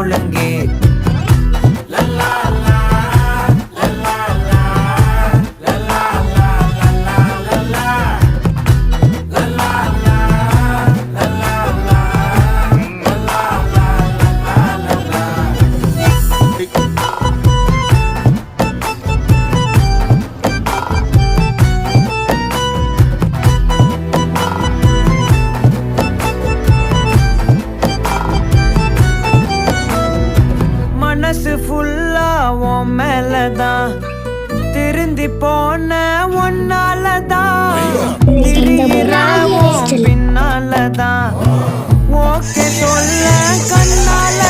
ஒழுங்கு. மனசு ஃபுல்லா உன் மேலதான், திருந்தி போன ஒன்னாலதான், பின்னாலதான் ஓகே சொல்ல கண்ணால